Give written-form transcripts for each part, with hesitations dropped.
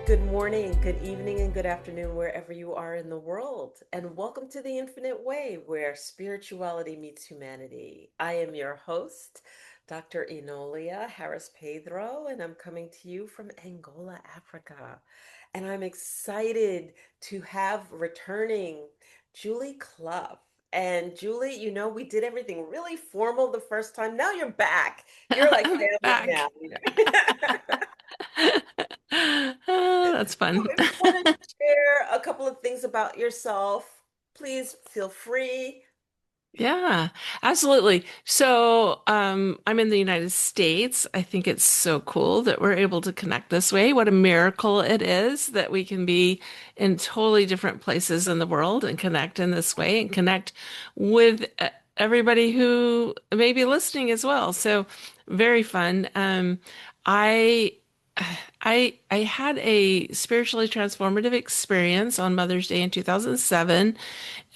Good morning, good evening, and good afternoon, wherever you are in the world. And welcome to the Infinite Way, where spirituality meets humanity. I am your host, Dr. Enolia Harris Pedro, and I'm coming to you from Angola, Africa. And I'm excited to have returning Julie Cluff. And Julie, we did everything really formal the first time. Now you're back. You're like I'm family now. back. That's So fun. if you want to share a couple of things about yourself, please feel free. Yeah, absolutely. So, I'm in the United States. I think it's so cool that we're able to connect this way. What a miracle it is that we can be in totally different places in the world and connect in this way and connect with everybody who may be listening as well. So, very fun. I I had a spiritually transformative experience on Mother's Day in 2007,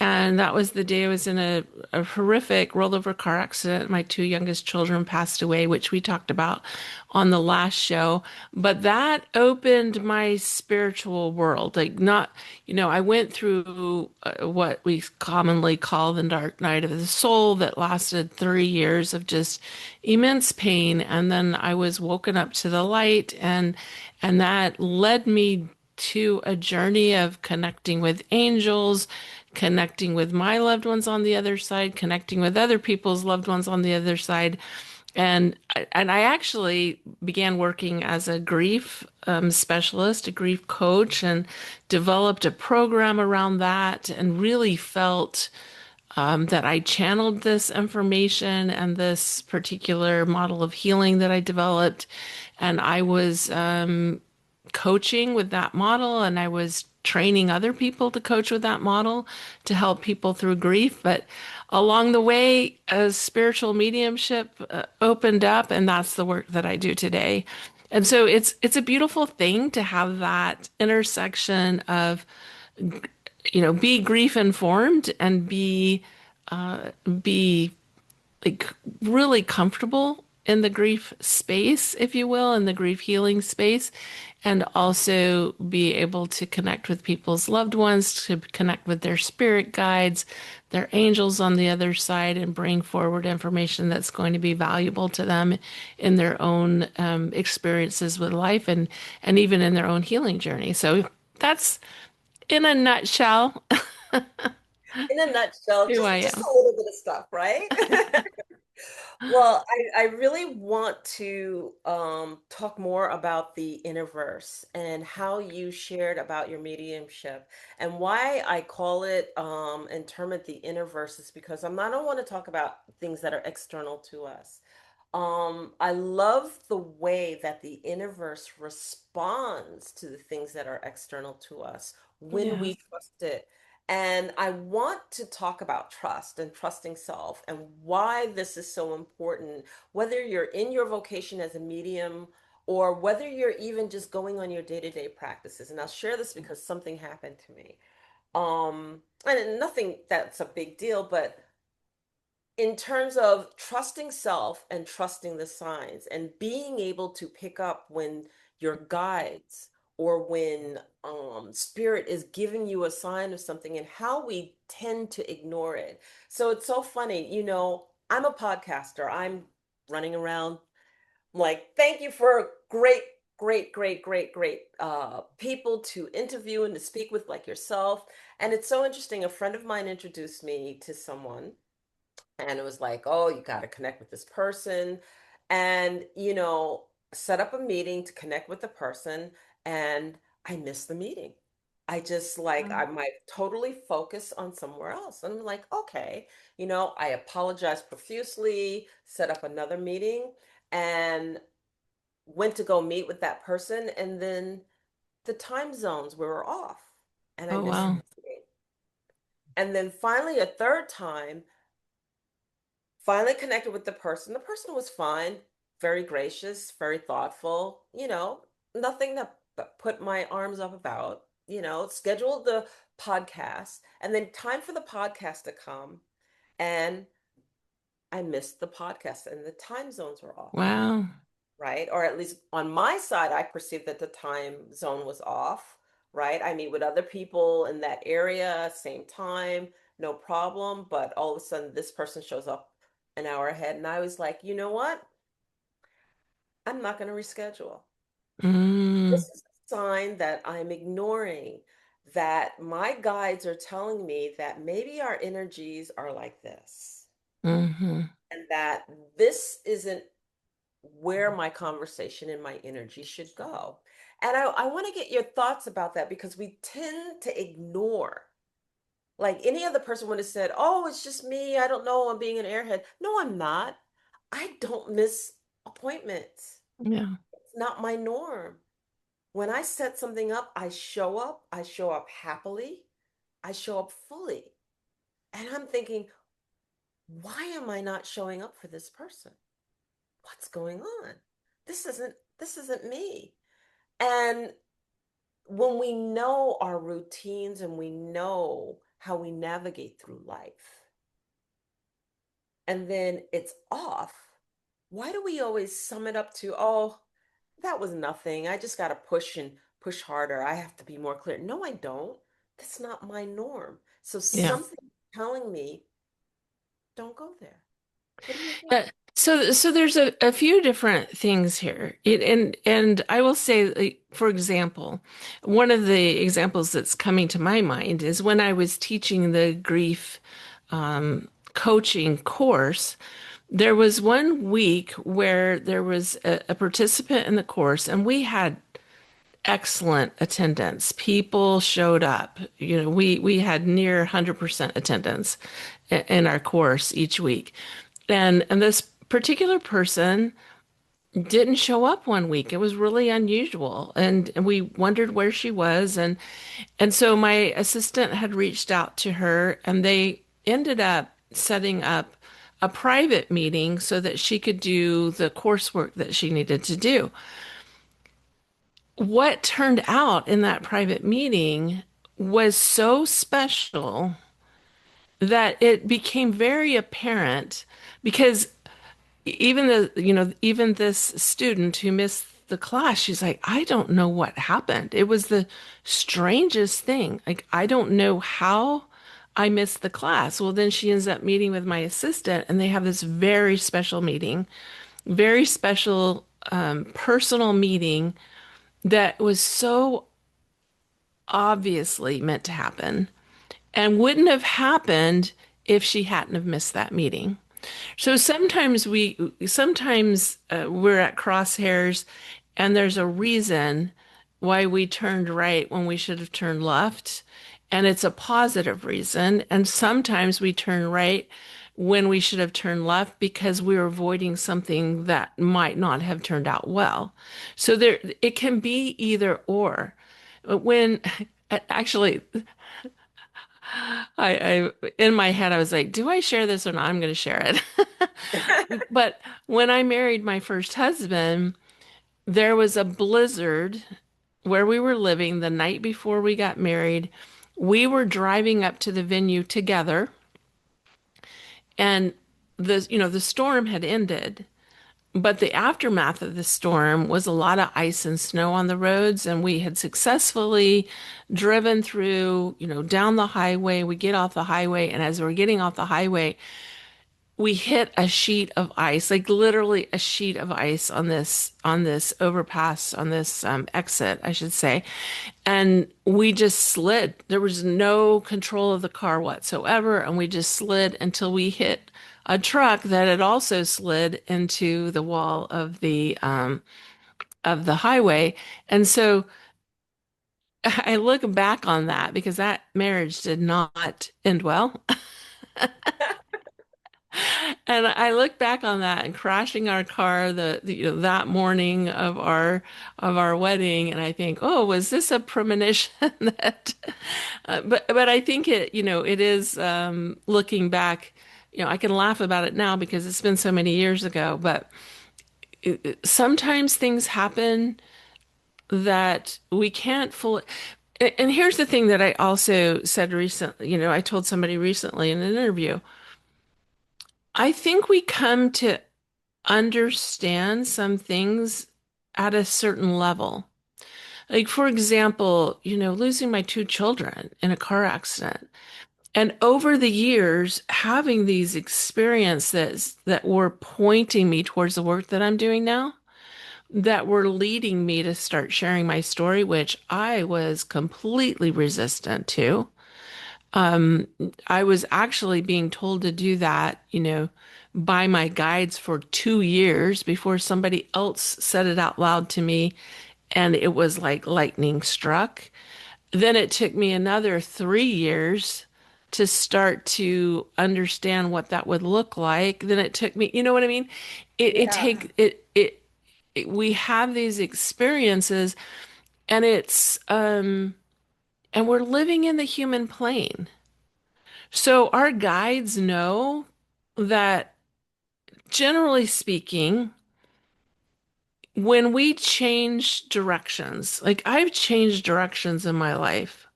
and that was the day I was in a horrific rollover car accident. My two youngest children passed away, which we talked about on the last show. But that opened my spiritual world. Like, not, I went through what we commonly call the dark night of the soul that lasted 3 years of just immense pain. And then I was woken up to the light, and that led me to a journey of connecting with angels, connecting with my loved ones on the other side, connecting with other people's loved ones on the other side. And I actually began working as a grief specialist, a grief coach, and developed a program around that, and really felt that I channeled this information and this particular model of healing that I developed. And I was coaching with that model, and I was training other people to coach with that model to help people through grief. But along the way, a spiritual mediumship opened up, and that's the work that I do today. And so it's a beautiful thing to have that intersection of, be grief informed and be like really comfortable in the grief space, if you will, in the grief healing space, and also be able to connect with people's loved ones, to connect with their spirit guides, their angels on the other side, and bring forward information that's going to be valuable to them in their own experiences with life, and even in their own healing journey. So that's in a nutshell In a nutshell, who just I just am. a little bit of stuff, right? Well, I really want to talk more about the innerverse and how you shared about your mediumship, and why I call it and term it the innerverse is because I don't want to talk about things that are external to us. I love the way that the innerverse responds to the things that are external to us when Yeah. we trust it. And I want to talk about trust and trusting self and why this is so important, whether you're in your vocation as a medium or whether you're even just going on your day-to-day practices. And I'll share this because something happened to me. And nothing that's a big deal, but in terms of trusting self and trusting the signs and being able to pick up when your guides or when spirit is giving you a sign of something and how we tend to ignore it. So it's so funny, I'm a podcaster. I'm running around like, thank you for great, great, great, great, great people to interview and to speak with like yourself. And it's so interesting. A friend of mine introduced me to someone, and it was like, oh, you got to connect with this person. And, set up a meeting to connect with the person. And I missed the meeting. I just like, I might totally focus on somewhere else. And I'm like, okay, I apologized profusely, set up another meeting, and went to go meet with that person. And then the time zones were off, and I Oh, missed wow. the meeting. And then finally, a third time, finally connected with the person. The person was fine, very gracious, very thoughtful, nothing to put my arms up about, scheduled the podcast, and then time for the podcast to come. And I missed the podcast and the time zones were off. Wow. right? Or at least on my side, I perceived that the time zone was off, right? I meet with other people in that area, same time, no problem. But all of a sudden, this person shows up an hour ahead. And I was like, you know what? I'm not going to reschedule. Mm, This is a sign that I'm ignoring, that my guides are telling me that maybe our energies are like this, hmm. and that this isn't where my conversation and my energy should go. And I want to get your thoughts about that because we tend to ignore. Like any other person would have said, oh, it's just me. I don't know. I'm being an airhead. No, I'm not. I don't miss appointments. Yeah. It's not my norm. When I set something up, I show up happily, I show up fully. And I'm thinking, why am I not showing up for this person? What's going on? This isn't me. And when we know our routines and we know how we navigate through life, and then it's off, why do we always sum it up to, oh, that was nothing. I just got to push and push harder. I have to be more clear. No, I don't. That's not my norm. So Yeah. something telling me, don't go there. What do you think? So there's a few different things here. And I will say, like, for example, one of the examples that's coming to my mind is when I was teaching the grief coaching course. There was one week where there was a participant in the course, and we had excellent attendance. People showed up. You know, we had near 100% attendance in our course each week. And this particular person didn't show up one week. It was really unusual. And we wondered where she was. And so my assistant had reached out to her and they ended up setting up a private meeting so that she could do the coursework that she needed to do. What turned out in that private meeting was so special that it became very apparent because even this student who missed the class, she's like, I don't know what happened. It was the strangest thing. Like, I don't know how I missed the class. Well, then she ends up meeting with my assistant, and they have this very special meeting, very special personal meeting that was so obviously meant to happen and wouldn't have happened if she hadn't have missed that meeting. So sometimes we're at crosshairs and there's a reason why we turned right when we should have turned left. And it's a positive reason. And sometimes we turn right when we should have turned left because we were avoiding something that might not have turned out well. So there, it can be either or. When actually, in my head, I was like, do I share this or not? I'm going to share it. But when I married my first husband, there was a blizzard where we were living the night before we got married. We were driving up to the venue together, and the storm had ended. But the aftermath of the storm was a lot of ice and snow on the roads, and we had successfully driven through, down the highway. We get off the highway, and as we're getting off the highway, we hit a sheet of ice, like literally a sheet of ice on this overpass, on this exit, I should say. And we just slid. There was no control of the car whatsoever, and we just slid until we hit a truck that had also slid into the wall of the highway. And so I look back on that because that marriage did not end well. And I look back on that and crashing our car that morning of our wedding, and I think, oh, was this a premonition that? But I think it is looking back. I can laugh about it now because it's been so many years ago. But sometimes things happen that we can't fully. And here's the thing that I also said recently. I told somebody recently in an interview. I think we come to understand some things at a certain level. Like, for example, losing my two children in a car accident. And over the years, having these experiences that were pointing me towards the work that I'm doing now, that were leading me to start sharing my story, which I was completely resistant to. Um, I was actually being told to do that, by my guides for 2 years before somebody else said it out loud to me, and it was like lightning struck. Then it took me another 3 years to start to understand what that would look like. Then it took me, you know what I mean? It Yeah. take it we have these experiences, and and we're living in the human plane. So our guides know that, generally speaking, when we change directions, like I've changed directions in my life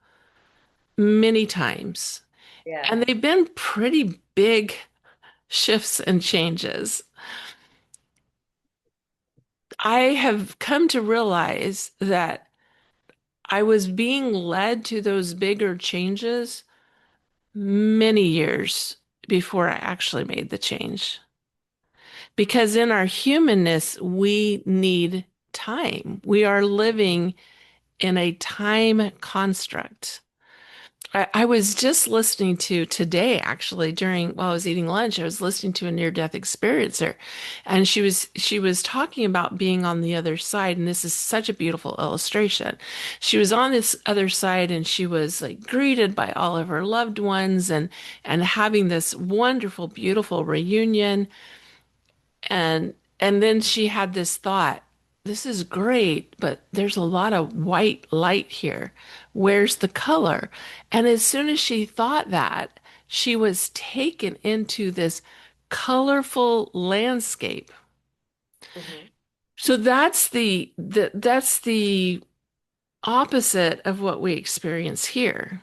many times, and Yeah. they've been pretty big shifts and changes. I have come to realize that I was being led to those bigger changes many years before I actually made the change. Because in our humanness, we need time. We are living in a time construct. I was just listening to today, actually, while I was eating lunch, I was listening to a near-death experiencer, and she was talking about being on the other side, and this is such a beautiful illustration. She was on this other side, and she was like greeted by all of her loved ones, and having this wonderful, beautiful reunion. And then she had this thought, this is great, but there's a lot of white light here. Where's the color? And as soon as she thought that, she was taken into this colorful landscape. Hmm. So that's the opposite of what we experience here,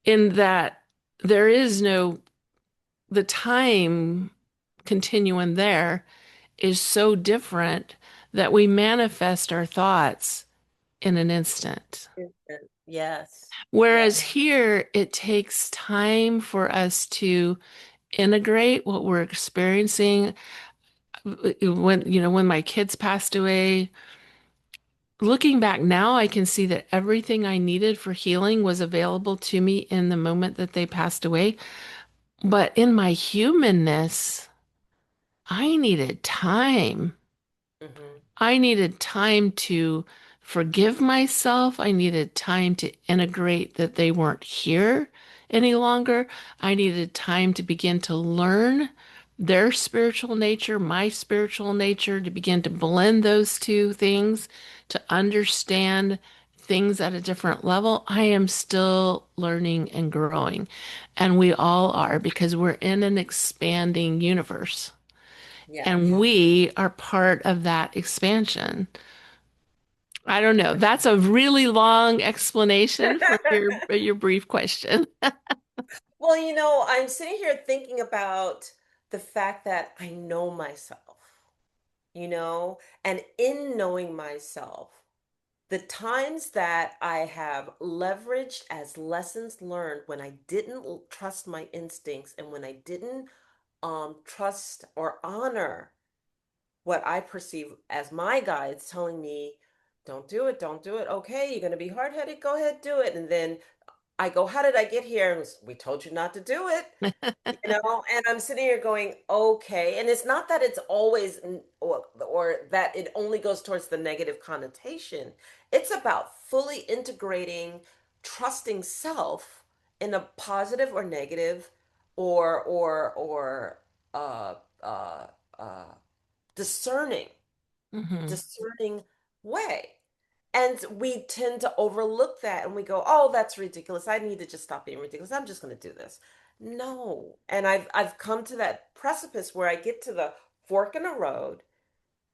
in that there is no the time continuum there is so different that we manifest our thoughts in an instant. Yes. Whereas Yes. here, it takes time for us to integrate what we're experiencing. When my kids passed away, looking back now, I can see that everything I needed for healing was available to me in the moment that they passed away. But in my humanness, I needed time. Hmm. I needed time to forgive myself. I needed time to integrate that they weren't here any longer. I needed time to begin to learn their spiritual nature, my spiritual nature, to begin to blend those two things, to understand things at a different level. I am still learning and growing, and we all are, because we're in an expanding universe. And Yes. we are part of that expansion. I don't know. That's a really long explanation for your brief question. Well, I'm sitting here thinking about the fact that I know myself, you know, and in knowing myself, the times that I have leveraged as lessons learned when I didn't trust my instincts and when I didn't trust or honor what I perceive as my guides telling me, don't do it, don't do it. Okay, you're going to be hard headed. Go ahead, do it. And then I go, how did I get here? And we told you not to do it, and I'm sitting here going, okay. And it's not that it's always, or that it only goes towards the negative connotation. It's about fully integrating, trusting self in a positive or negative or uh, uh, uh, discerning Hmm. discerning way. And we tend to overlook that and we go, "Oh, that's ridiculous. I need to just stop being ridiculous. I'm just going to do this." No. And I've come to that precipice where I get to the fork in the road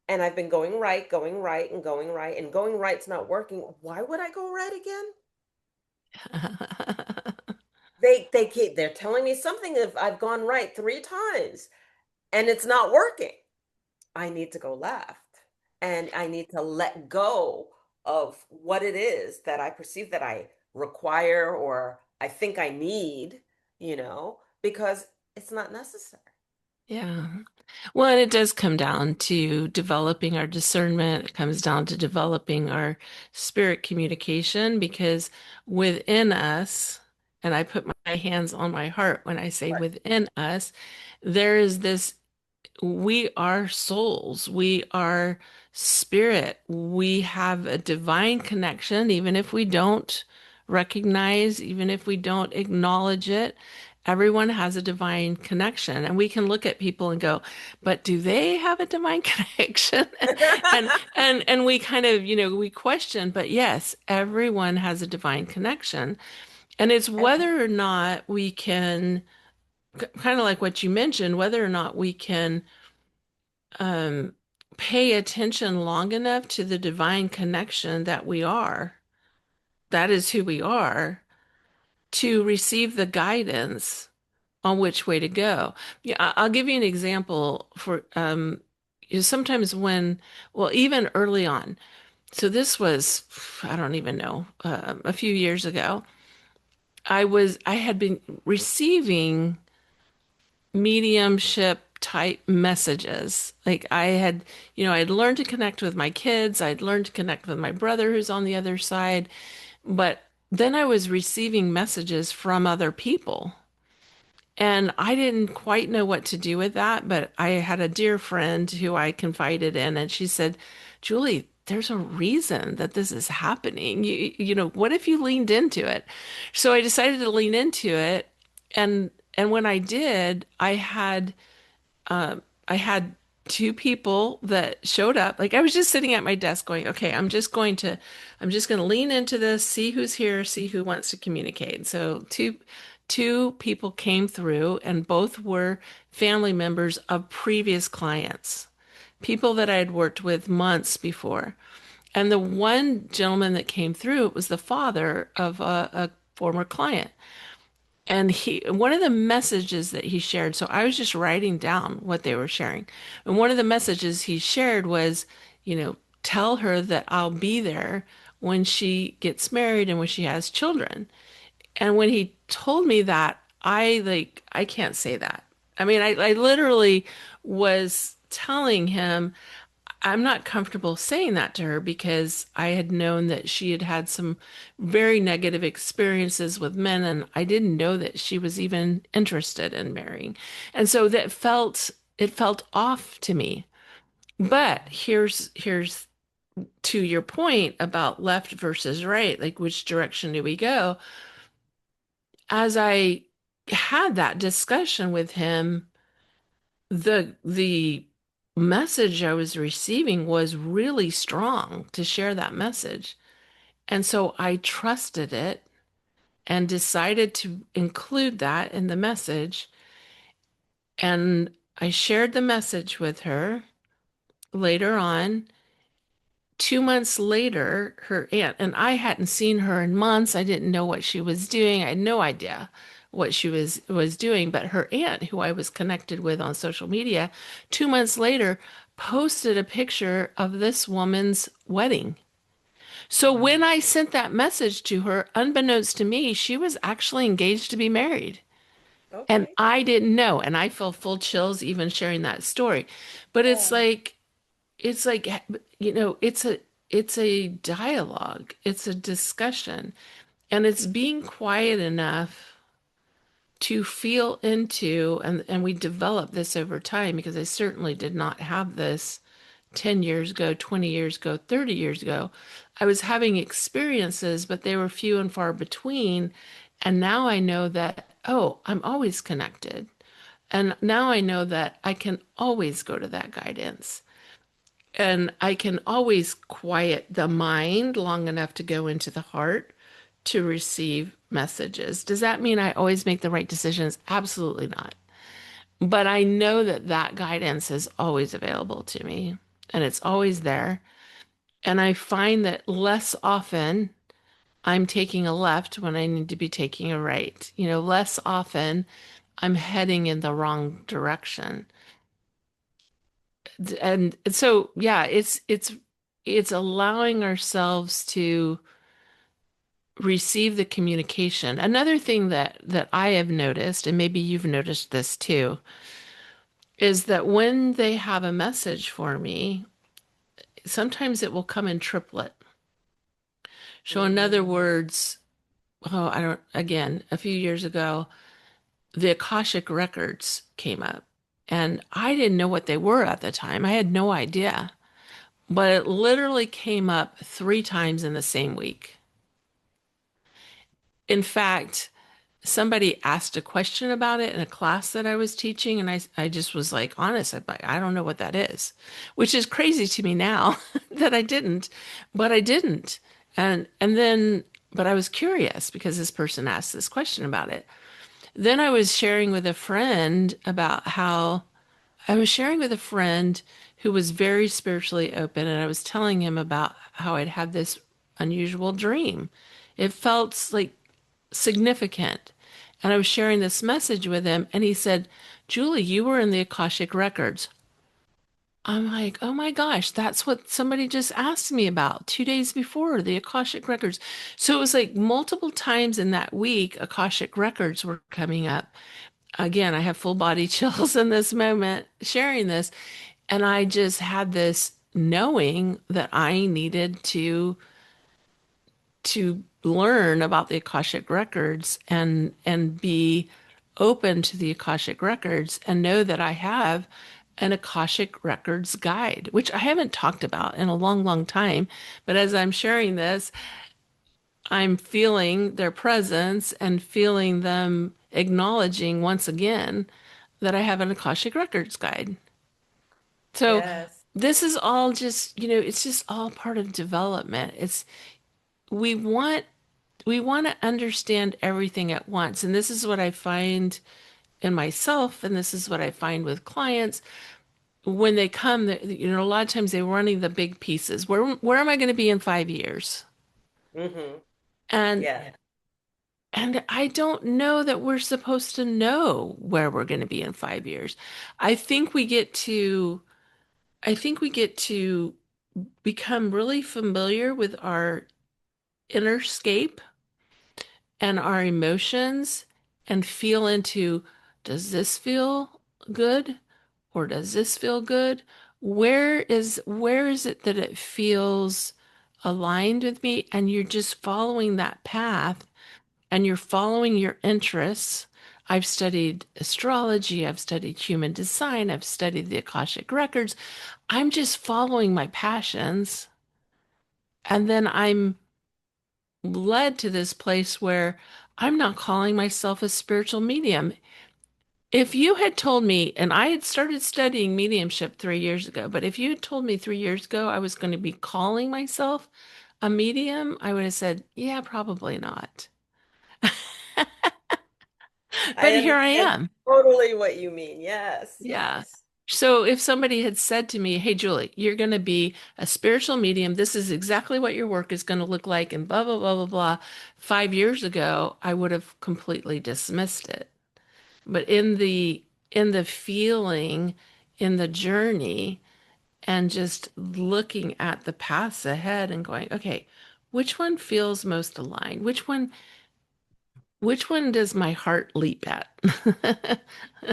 and I've been going right, going right and going right and going right's not working. Why would I go right again? They're telling me something if I've gone right 3 times and it's not working. I need to go left and I need to let go of what it is that I perceive that I require or I think I need, because it's not necessary. Yeah. Well, and it does come down to developing our discernment. It comes down to developing our spirit communication because within us, and I put my hands on my heart when I say Right. within us, there is this we are souls. We are spirit. We have a divine connection, even if we don't recognize, even if we don't acknowledge it. Everyone has a divine connection, and we can look at people and go, "But do they have a divine connection?" And we kind of, we question, but yes, everyone has a divine connection, and it's And whether or not we can, kind of like what you mentioned, whether or not we can um, pay attention long enough to the divine connection that we are, that is who we are, to receive the guidance on which way to go. Yeah, I'll give you an example for sometimes when, well, even early on. So this was, I don't even know, a few years ago. I had been receiving mediumship type messages. Like I'd learned to connect with my kids, I'd learned to connect with my brother who's on the other side, but then I was receiving messages from other people. And I didn't quite know what to do with that, but I had a dear friend who I confided in, and she said, Julie, there's a reason that this is happening. What if you leaned into it? So I decided to lean into it, and when I did, I had two people that showed up. Like I was just sitting at my desk going, okay, I'm just going to lean into this, see who's here, see who wants to communicate. So two people came through and both were family members of previous clients, people that I had worked with months before. And the one gentleman that came through, it was the father of a former client. And one of the messages that he shared, so I was just writing down what they were sharing. And one of the messages he shared was, tell her that I'll be there when she gets married and when she has children. And when he told me that, I can't say that. I mean, I literally was telling him, I'm not comfortable saying that to her because I had known that she had had some very negative experiences with men, and I didn't know that she was even interested in marrying. And so it felt off to me. But here's to your point about left versus right, like which direction do we go? As I had that discussion with him, the message I was receiving was really strong to share that message. And so I trusted it and decided to include that in the message. And I shared the message with her later on. 2 months later, her aunt, and I hadn't seen her in months. I didn't know what she was doing. I had no idea what she was doing, but her aunt, who I was connected with on social media, 2 months later posted a picture of this woman's wedding. So wow. when I sent that message to her, unbeknownst to me, she was actually engaged to be married. And Okay. I didn't know, and I feel full chills even sharing that story. But Oh, it's like it's a dialogue, it's a discussion, and it's being quiet enough to feel into, and we develop this over time because I certainly did not have this 10 years ago, 20 years ago, 30 years ago. I was having experiences, but they were few and far between. And now I know that, oh, I'm always connected. And now I know that I can always go to that guidance. And I can always quiet the mind long enough to go into the heart to receive messages. Does that mean I always make the right decisions? Absolutely not. But I know that that guidance is always available to me and it's always there. And I find that less often I'm taking a left when I need to be taking a right. Less often I'm heading in the wrong direction. And so yeah, it's allowing ourselves to receive the communication. Another thing that I have noticed, and maybe you've noticed this too, is that when they have a message for me, sometimes it will come in triplet. So in other Mm-hmm. words, oh, I don't, again, a few years ago, the Akashic records came up, and I didn't know what they were at the time. I had no idea, but it literally came up 3 times in the same week. In fact, somebody asked a question about it in a class that I was teaching, and I just was like honest. I'm like, I don't know what that is, which is crazy to me now that I didn't, but I didn't. But I was curious because this person asked this question about it. Then I was sharing with a friend about how I was sharing with a friend who was very spiritually open, and I was telling him about how I'd had this unusual dream. It felt like significant. And I was sharing this message with him, and he said, Julie, you were in the Akashic Records. I'm like, oh my gosh, that's what somebody just asked me about 2 days before, the Akashic Records. So it was like multiple times in that week, Akashic Records were coming up. Again, I have full body chills in this moment sharing this. And I just had this knowing that I needed to learn about the Akashic records and be open to the Akashic records and know that I have an Akashic records guide, which I haven't talked about in a long, long time. But as I'm sharing this, I'm feeling their presence and feeling them acknowledging once again that I have an Akashic records guide. So Yes. this is all just, it's just all part of development. We want we want to understand everything at once. And this is what I find in myself, and this is what I find with clients when they come. A lot of times they're running the big pieces. Where am I going to be in 5 years? Mm-hmm. And Yeah. and I don't know that we're supposed to know where we're going to be in 5 years. I think we get to I think we get to become really familiar with our inner scape and our emotions and feel into, does this feel good or does this feel good? Where is it that it feels aligned with me? And you're just following that path and you're following your interests. I've studied astrology, I've studied human design, I've studied the Akashic records. I'm just following my passions. And then I'm led to this place where I'm not calling myself a spiritual medium. If you had told me, and I had started studying mediumship 3 years ago, but if you had told me 3 years ago I was going to be calling myself a medium, I would have said, yeah, probably not. I But here I understand am. totally what you mean. Yes, Yeah. yes. So if somebody had said to me, hey, Julie, you're going to be a spiritual medium, this is exactly what your work is going to look like, and blah, blah, blah, blah, blah, 5 years ago, I would have completely dismissed it. But in the feeling, in the journey, and just looking at the paths ahead and going, okay, which one feels most aligned? Which one does my heart leap at?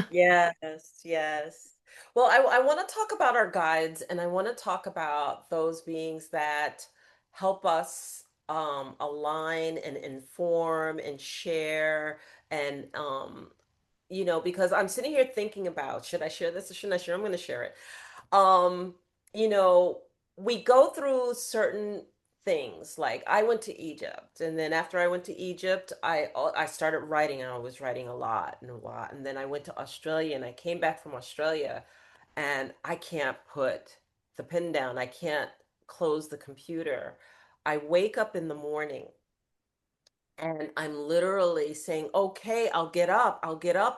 Yes, yes. Well, I want to talk about our guides and I want to talk about those beings that help us align and inform and share and because I'm sitting here thinking about should I share this or shouldn't I share? I'm going to share it. Um, you know, we go through certain things. Like I went to Egypt, and then after I went to Egypt, I started writing, and I was writing a lot and a lot. And then I went to Australia, and I came back from Australia, and I can't put the pen down. I can't close the computer. I wake up in the morning and I'm literally saying, okay, I'll get up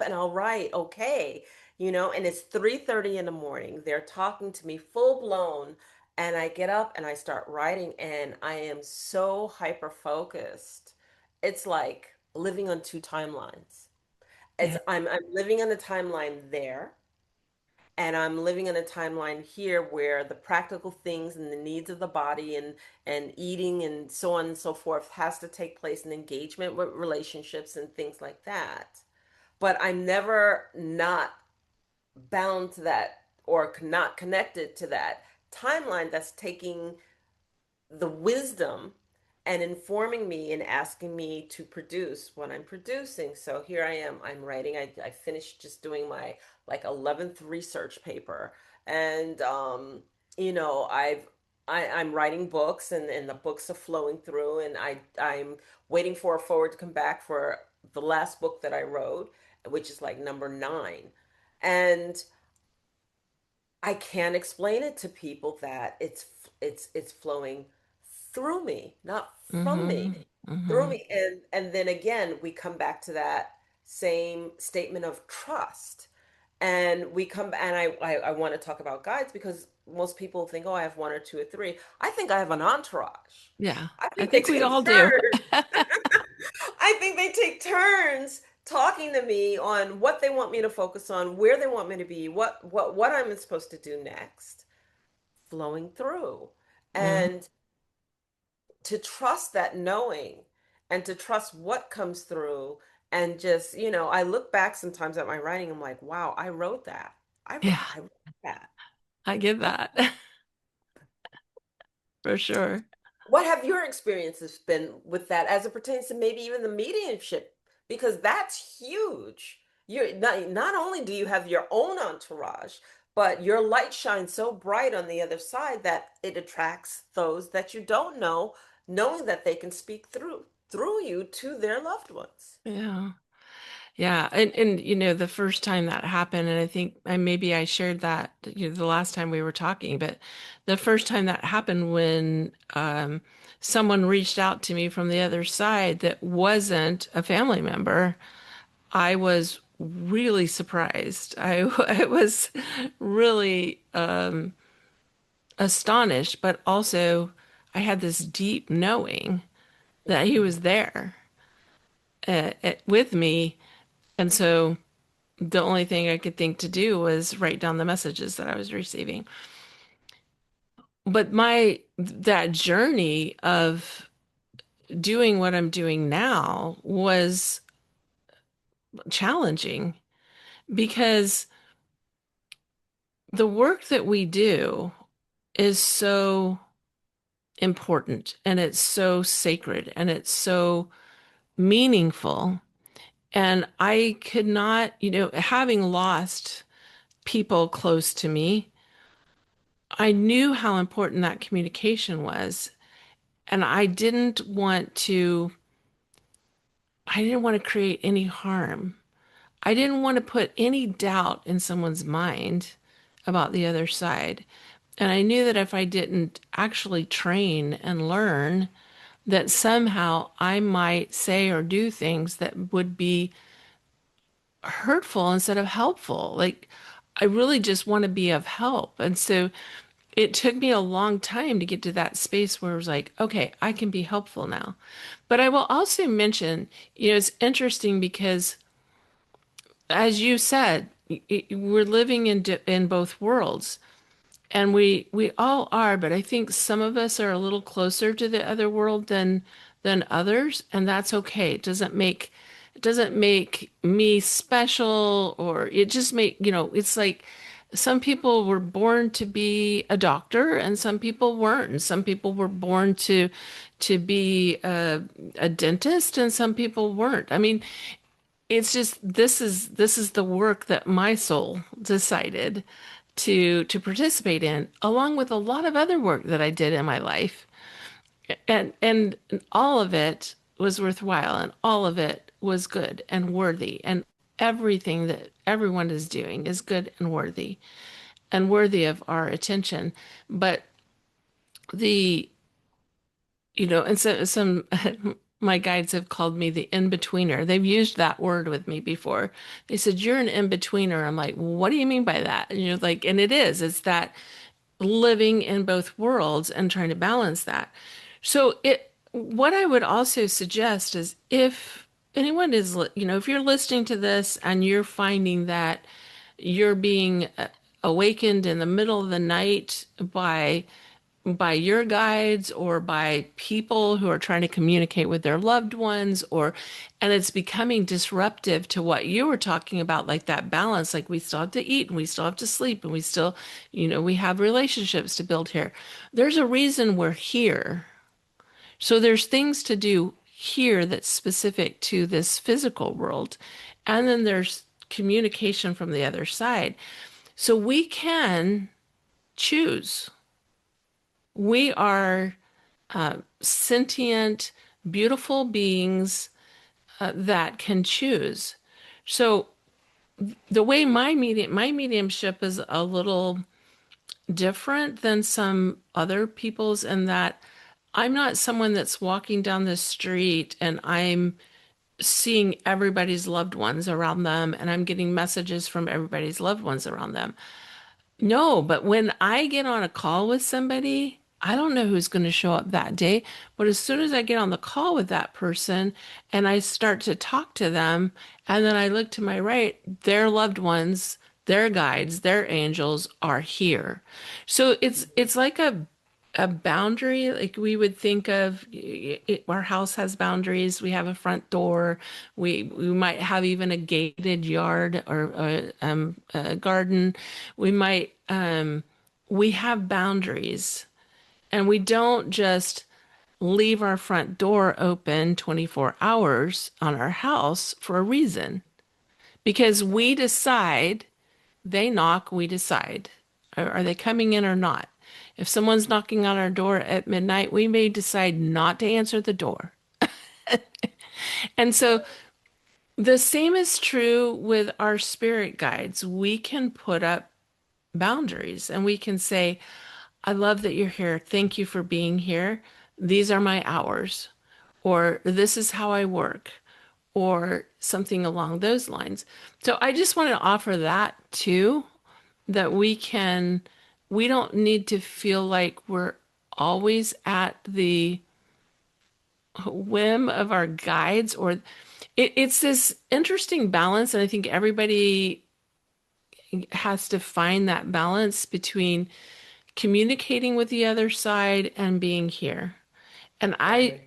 and I'll write, okay. And it's 3:30 in the morning. They're talking to me full blown. And I get up and I start writing, and I am so hyper focused. It's like living on two timelines. It's Yeah. I'm living on the timeline there, and I'm living in a timeline here where the practical things and the needs of the body and eating and so on and so forth has to take place in engagement with relationships and things like that. But I'm never not bound to that or not connected to that timeline that's taking the wisdom and informing me and asking me to produce what I'm producing. So here I am, I'm writing. I finished just doing my like 11th research paper. And, you know, I'm writing books and the books are flowing through and I'm waiting for a forward to come back for the last book that I wrote, which is like number 9. And I can't explain it to people that it's flowing through me, not from Mm-hmm. me, through Mm-hmm. me. And then again, we come back to that same statement of trust. And we come and I want to talk about guides because most people think, oh, I have one or two or three. I think I have an entourage. Yeah, I I think they think we take all do. turns. I think they take turns talking to me on what they want me to focus on, where they want me to be, what I'm supposed to do next, flowing through. Yeah. And to trust that knowing and to trust what comes through and just, you know, I look back sometimes at my writing, I'm like, wow, I wrote that. Yeah, I wrote that. I get that for sure. What have your experiences been with that as it pertains to maybe even the mediumship? Because that's huge. You're not only do you have your own entourage, but your light shines so bright on the other side that it attracts those that you don't know, knowing that they can speak through you to their loved ones. Yeah. Yeah, and you know the first time that happened, and I think and maybe I shared that the last time we were talking, but the first time that happened when someone reached out to me from the other side that wasn't a family member, I was really surprised. I was really astonished, but also I had this deep knowing that he was there with me, and so the only thing I could think to do was write down the messages that I was receiving. But my that journey of doing what I'm doing now was challenging because the work that we do is so important and it's so sacred and it's so meaningful. And I could not, having lost people close to me, I knew how important that communication was. And I didn't want to create any harm. I didn't want to put any doubt in someone's mind about the other side. And I knew that if I didn't actually train and learn, that somehow I might say or do things that would be hurtful instead of helpful. Like, I really just want to be of help. And so it took me a long time to get to that space where it was like, okay, I can be helpful now. But I will also mention, it's interesting because, as you said, we're living in both worlds. And we all are, but I think some of us are a little closer to the other world than others, and that's okay. It doesn't make me special or it just it's like some people were born to be a doctor and some people weren't. And some people were born to be a dentist and some people weren't. I mean, it's just this is the work that my soul decided to participate in, along with a lot of other work that I did in my life. And all of it was worthwhile and all of it was good and worthy. And everything that everyone is doing is good and worthy of our attention. But the and so some my guides have called me the in-betweener. They've used that word with me before. They said, "You're an in-betweener." I'm like, "What do you mean by that?" And you're like, and it's that living in both worlds and trying to balance that. So what I would also suggest is if anyone is, if you're listening to this and you're finding that you're being awakened in the middle of the night by your guides or by people who are trying to communicate with their loved ones, or and it's becoming disruptive to what you were talking about, like that balance, like we still have to eat and we still have to sleep and we still, we have relationships to build here. There's a reason we're here. So there's things to do here that's specific to this physical world. And then there's communication from the other side. So we can choose. We are sentient, beautiful beings that can choose. So the way my mediumship is a little different than some other people's in that I'm not someone that's walking down the street and I'm seeing everybody's loved ones around them and I'm getting messages from everybody's loved ones around them. No, but when I get on a call with somebody, I don't know who's going to show up that day. But as soon as I get on the call with that person and I start to talk to them, and then I look to my right, their loved ones, their guides, their angels are here. So it's like a boundary, like we would think of our house has boundaries. We have a front door. We might have even a gated yard or a garden. We might we have boundaries, and we don't just leave our front door open 24 hours on our house for a reason because we decide. They knock, we decide. Are they coming in or not? If someone's knocking on our door at midnight, we may decide not to answer the door. And so the same is true with our spirit guides. We can put up boundaries and we can say, I love that you're here. Thank you for being here. These are my hours, or this is how I work, or something along those lines. So I just want to offer that too, that we don't need to feel like we're always at the whim of our guides, or it's this interesting balance. And I think everybody has to find that balance between communicating with the other side and being here. And Right.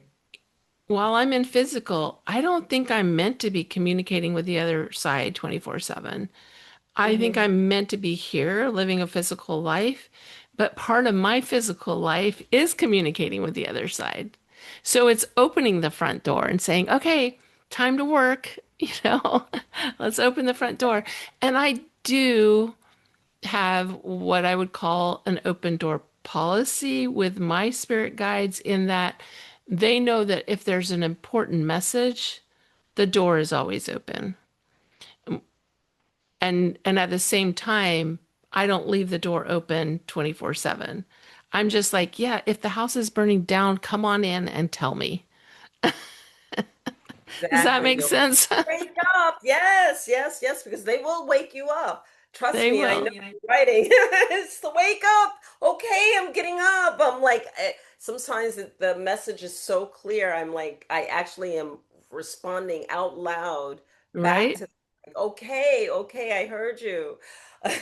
while I'm in physical, I don't think I'm meant to be communicating with the other side 24/7. I think Hmm. I'm meant to be here living a physical life, but part of my physical life is communicating with the other side. So it's opening the front door and saying, okay, time to work, let's open the front door. And I do have what I would call an open door policy with my spirit guides in that they know that if there's an important message, the door is always open. And at the same time, I don't leave the door open 24/7. I'm just like, yeah, if the house is burning down, come on in and tell me. Does that Exactly. make They'll sense? wake up. Yes, yes, yes, because they will wake you up. Trust They me, I know will. writing. It's the wake up. Okay, I'm getting up. I'm like, sometimes the message is so clear. I'm like, I actually am responding out loud back Right? to, okay, okay, I heard you.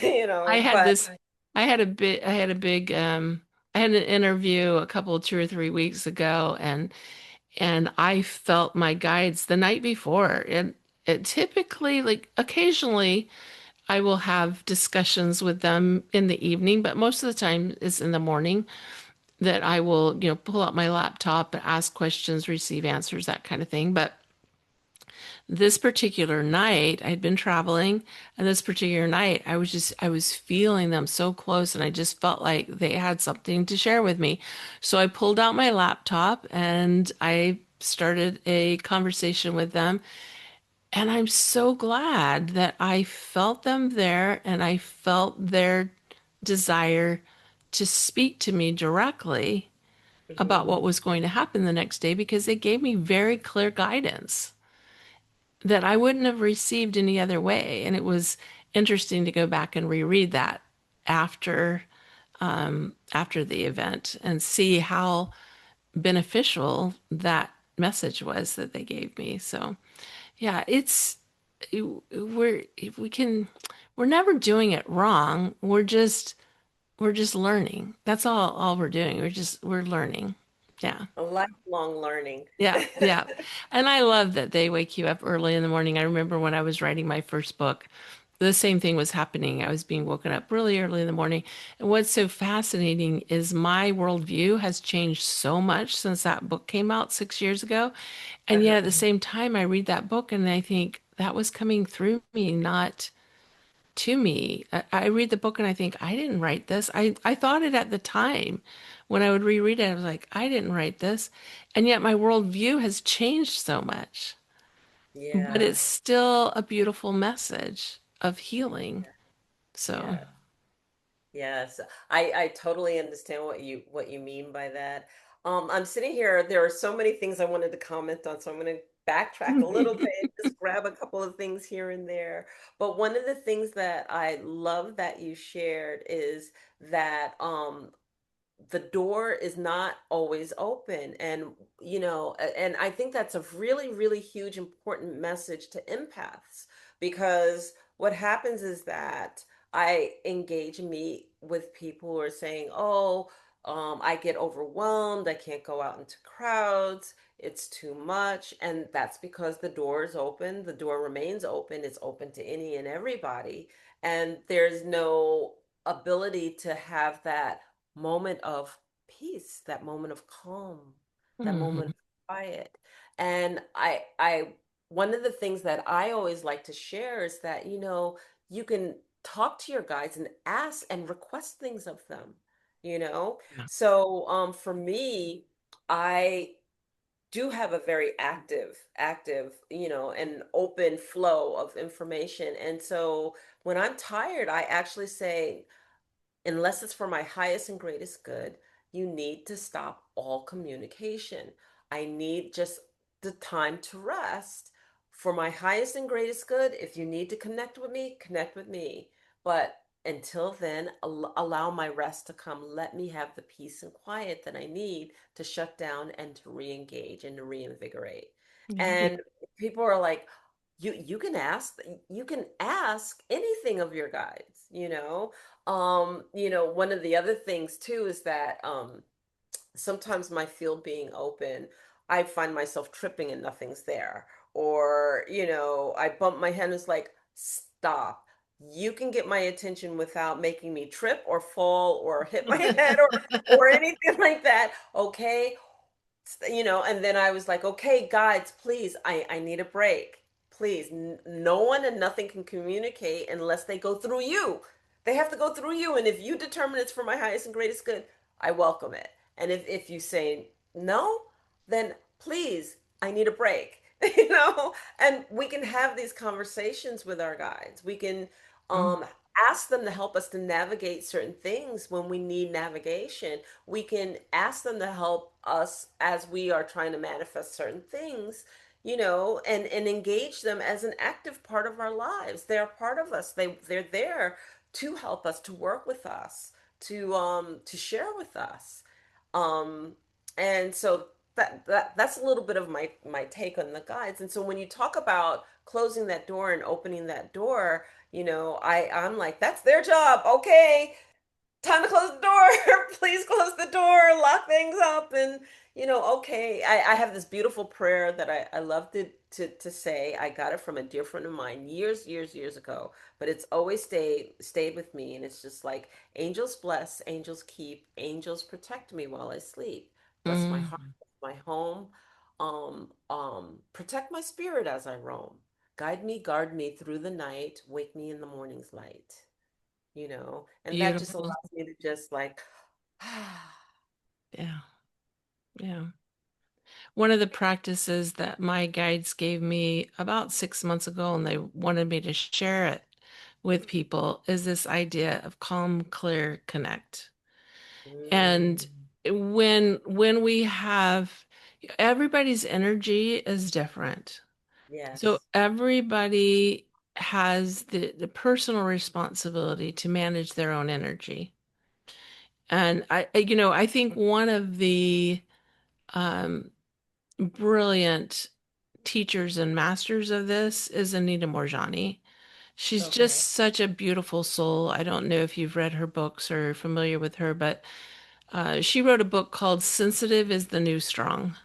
You I know, had but this, I had a big, I had an interview a couple, 2 or 3 weeks ago, and I felt my guides the night before. And it typically, like occasionally, I will have discussions with them in the evening, but most of the time it's in the morning that I will, pull out my laptop and ask questions, receive answers, that kind of thing. But this particular night, I'd been traveling, and this particular night, I was feeling them so close, and I just felt like they had something to share with me. So I pulled out my laptop and I started a conversation with them. And I'm so glad that I felt them there and I felt their desire to speak to me directly about mhm. what was going to happen the next day because they gave me very clear guidance that I wouldn't have received any other way. And it was interesting to go back and reread that after after the event and see how beneficial that message was that they gave me. So, yeah, we're if we can we're never doing it wrong. We're just learning. That's all we're doing. We're learning. Yeah. A lifelong learning. Yeah, yeah. And I love that they wake you up early in the morning. I remember when I was writing my first book, the same thing was happening. I was being woken up really early in the morning. And what's so fascinating is my worldview has changed so much since that book came out 6 years ago. And yet at the Uh-huh. same time, I read that book and I think that was coming through me, not to me. I read the book and I think, I didn't write this. I thought it at the time. When I would reread it, I was like, I didn't write this. And yet my worldview has changed so much. But Yeah. it's still a beautiful message of healing. So, Yeah. Yes, I totally understand what you mean by that. I'm sitting here, there are so many things I wanted to comment on, so I'm going to backtrack a little bit, just grab a couple of things here and there. But one of the things that I love that you shared is that the door is not always open, and and I think that's a really really huge important message to empaths, because what happens is that I engage and meet with people who are saying, oh, I get overwhelmed, I can't go out into crowds, it's too much. And that's because the door is open, the door remains open, it's open to any and everybody, and there's no ability to have that moment of peace, that moment of calm, that moment mhm, of quiet. And one of the things that I always like to share is that, you can talk to your guides and ask and request things of them, you know? yeah. So, for me, I do have a very active, and open flow of information. And so when I'm tired, I actually say, unless it's for my highest and greatest good, you need to stop all communication. I need just the time to rest. For my highest and greatest good, if you need to connect with me, connect with me. But until then, allow my rest to come. Let me have the peace and quiet that I need to shut down and to re-engage and to reinvigorate. Yeah. And people are like, you can ask anything of your guides. One of the other things too is that sometimes my field being open, I find myself tripping and nothing's there. Or, I bump my head and it's like, stop. You can get my attention without making me trip or fall or hit my head or anything like that. Okay, and then I was like, okay, guys, please, I need a break. Please, no one and nothing can communicate unless they go through you. They have to go through you. And if you determine it's for my highest and greatest good, I welcome it. And if you say no, then please, I need a break. And we can have these conversations with our guides. We can Mm, um, ask them to help us to navigate certain things when we need navigation. We can ask them to help us as we are trying to manifest certain things, and engage them as an active part of our lives. They're part of us. They're there to help us, to work with us, to share with us. Um and so that's a little bit of my take on the guides. And so when you talk about closing that door and opening that door, I'm like, that's their job. Okay, time to close the door. Please close the door, lock things up. And okay, I have this beautiful prayer that I love to say. I got it from a dear friend of mine years ago, but it's always stayed with me. And it's just like, angels bless, angels keep, angels protect me while I sleep. Bless my heart, mm, my home, protect my spirit as I roam. Guide me, guard me through the night, wake me in the morning's light. And that just beautiful. allows me to just like, Yeah. Yeah. One of the practices that my guides gave me about 6 months ago, and they wanted me to share it with people, is this idea of calm, clear, connect. And mm, when we have everybody's energy is different. So yes, everybody has the personal responsibility to manage their own energy. And I think one of the um, brilliant teachers and masters of this is Anita Morjani. She's just Okay. such a beautiful soul. I don't know if you've read her books or familiar with her, but she wrote a book called Sensitive is the New Strong.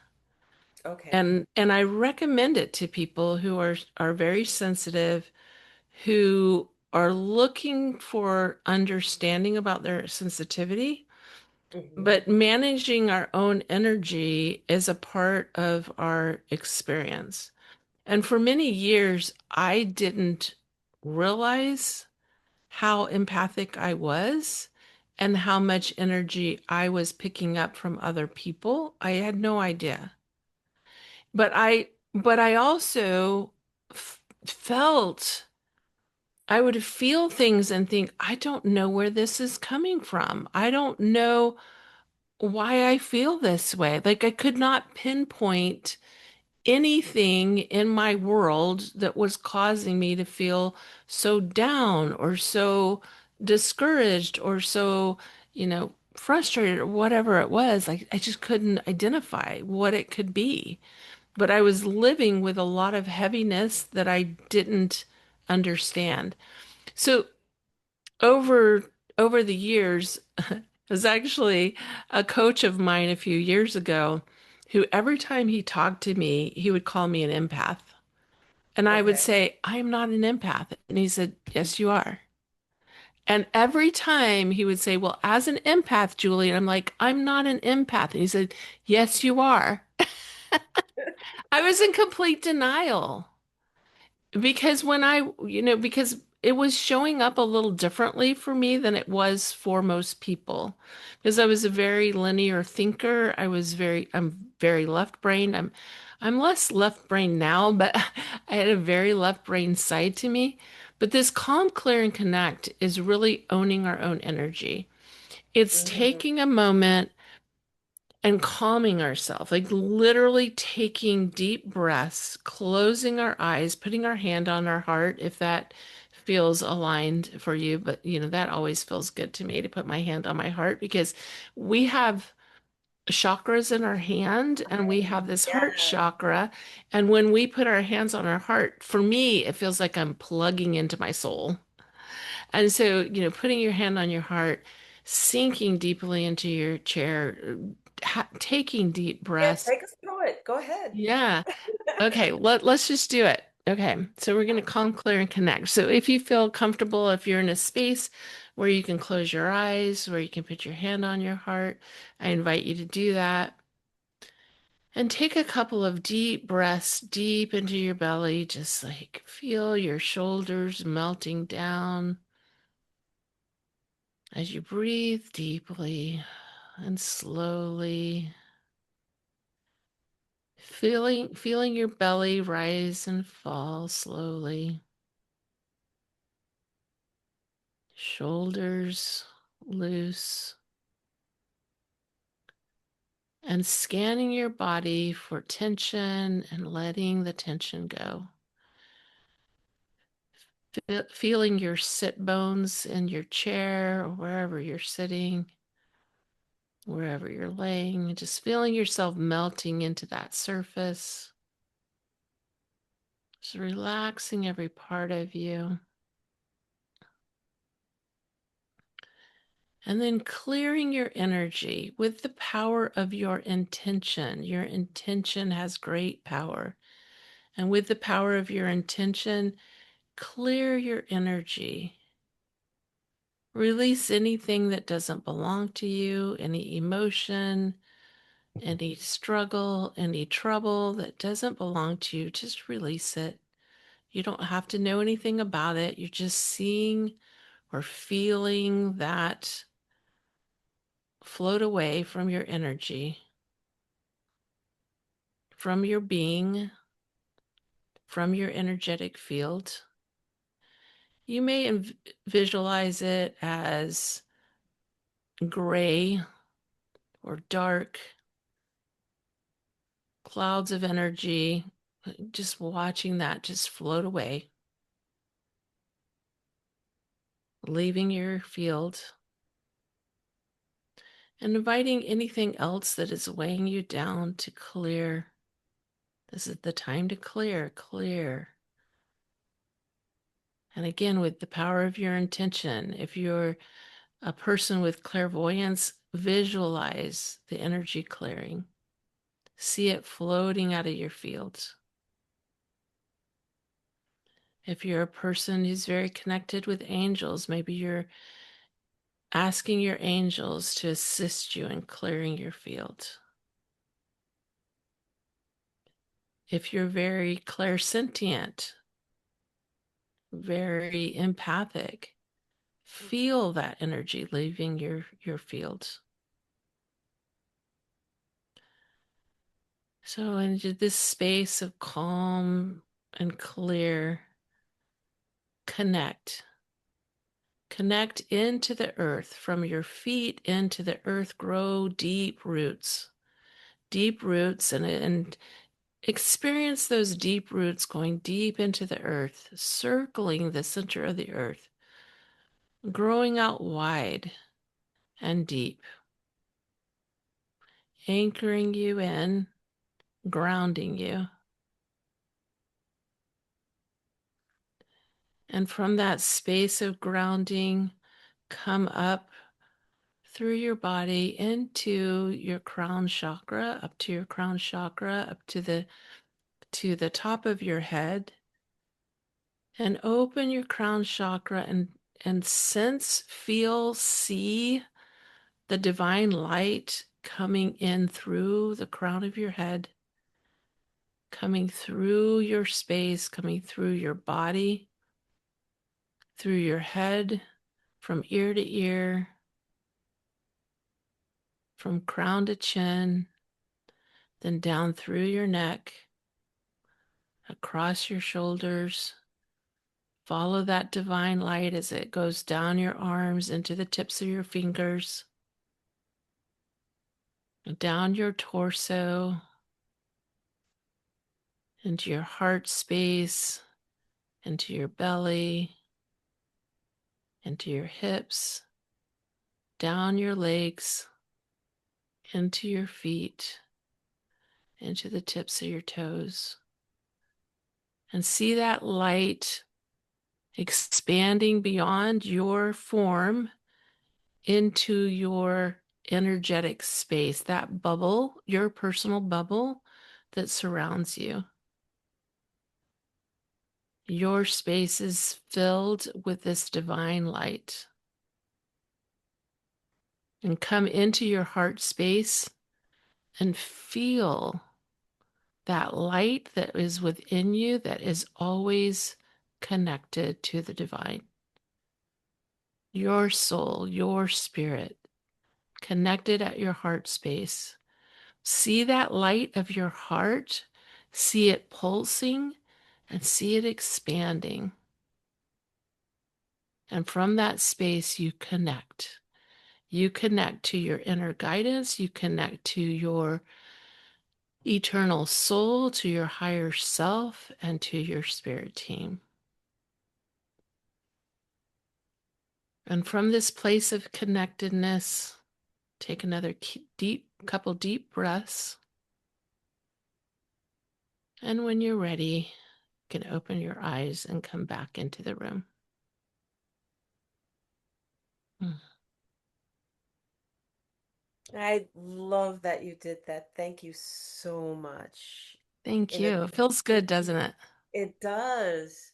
Okay. And I recommend it to people who are very sensitive, who are looking for understanding about their sensitivity, Hmm. but managing our own energy is a part of our experience. And for many years, I didn't realize how empathic I was and how much energy I was picking up from other people. I had no idea. But I also felt I would feel things and think, I don't know where this is coming from. I don't know why I feel this way. Like I could not pinpoint anything in my world that was causing me to feel so down or so discouraged or so, frustrated or whatever it was. Like I just couldn't identify what it could be. But I was living with a lot of heaviness that I didn't understand. So over over the years, was actually a coach of mine a few years ago who every time he talked to me, he would call me an empath. And I would Okay. say, I am not an empath. And he said, yes, you are. And every time he would say, well, as an empath, Julie, and I'm like, I'm not an empath. And he said, yes, you are. I was in complete denial. Because because it was showing up a little differently for me than it was for most people. Because I was a very linear thinker. I'm very left-brained. I'm less left-brained now, but I had a very left-brain side to me. But this calm, clear, and connect is really owning our own energy. It's Hmm. taking a moment and calming ourselves, like literally taking deep breaths, closing our eyes, putting our hand on our heart if that feels aligned for you. But that always feels good to me to put my hand on my heart because we have chakras in our hand and we have this heart Yeah. chakra. And when we put our hands on our heart, for me, it feels like I'm plugging into my soul. And so, putting your hand on your heart, sinking deeply into your chair, taking deep Yeah. breaths. Take us through it. Go ahead. Yeah. Okay. Let's just do it. Okay. So we're going to calm, clear, and connect. So if you feel comfortable, if you're in a space where you can close your eyes, where you can put your hand on your heart, I invite you to do that. And take a couple of deep breaths deep into your belly. Just like feel your shoulders melting down as you breathe deeply and slowly, feeling your belly rise and fall slowly, shoulders loose, and scanning your body for tension and letting the tension go. Feeling your sit bones in your chair or wherever you're sitting, wherever you're laying, just feeling yourself melting into that surface. Just relaxing every part of you. And then clearing your energy with the power of your intention. Your intention has great power. And with the power of your intention, clear your energy. Release anything that doesn't belong to you, any emotion, any struggle, any trouble that doesn't belong to you. Just release it. You don't have to know anything about it. You're just seeing or feeling that float away from your energy, from your being, from your energetic field. You may visualize it as gray or dark clouds of energy, just watching that just float away, leaving your field, and inviting anything else that is weighing you down to clear This is the time to clear, clear. And again, with the power of your intention, if you're a person with clairvoyance, visualize the energy clearing. See it floating out of your fields. If you're a person who's very connected with angels, maybe you're asking your angels to assist you in clearing your field. If you're very clairsentient, very empathic, feel that energy leaving your field. So into this space of calm and clear, connect. Connect into the earth. From your feet into the earth, grow deep roots, and experience those deep roots going deep into the earth, circling the center of the earth, growing out wide and deep, anchoring you in, grounding you. And from that space of grounding, come up through your body into your crown chakra, up to your crown chakra, up to the top of your head, and open your crown chakra and sense, feel, see the divine light coming in through the crown of your head, coming through your space, coming through your body, through your head, from ear to ear, from crown to chin, then down through your neck, across your shoulders. Follow that divine light as it goes down your arms into the tips of your fingers, down your torso, into your heart space, into your belly, into your hips, down your legs, into your feet, into the tips of your toes. And see that light expanding beyond your form into your energetic space, that bubble, your personal bubble that surrounds you. Your space is filled with this divine light. And come into your heart space and feel that light that is within you that is always connected to the divine. Your soul, your spirit, connected at your heart space. See that light of your heart, see it pulsing, and see it expanding. And from that space, you connect. You connect to your inner guidance, you connect to your eternal soul, to your higher self, and to your spirit team. And from this place of connectedness, take another couple deep breaths. And when you're ready, you can open your eyes and come back into the room. Mm. I love that you did that. Thank you so much. Thank In a you. It feels good, doesn't it? It does.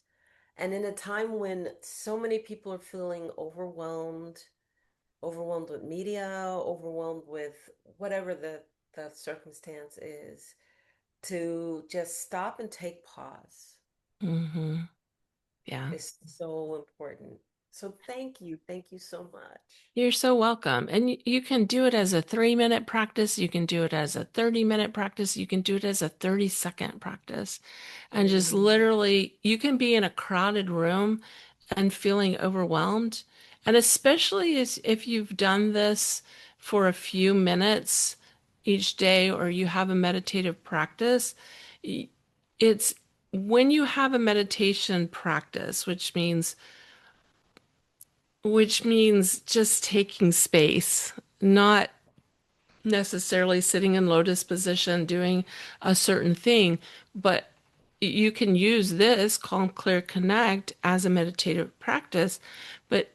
And in a time when so many people are feeling overwhelmed, overwhelmed with media, overwhelmed with whatever the circumstance is, to just stop and take pause Mm-hmm. Yeah. is so important. So thank you. Thank you so much. You're so welcome. And you can do it as a 3-minute practice. You can do it as a 30-minute practice. You can do it as a 30-second practice. And just Mm, literally, you can be in a crowded room and feeling overwhelmed. And especially if you've done this for a few minutes each day or you have a meditative practice, it's when you have a meditation practice, which means just taking space, not necessarily sitting in lotus position doing a certain thing, but you can use this calm, clear, connect as a meditative practice. But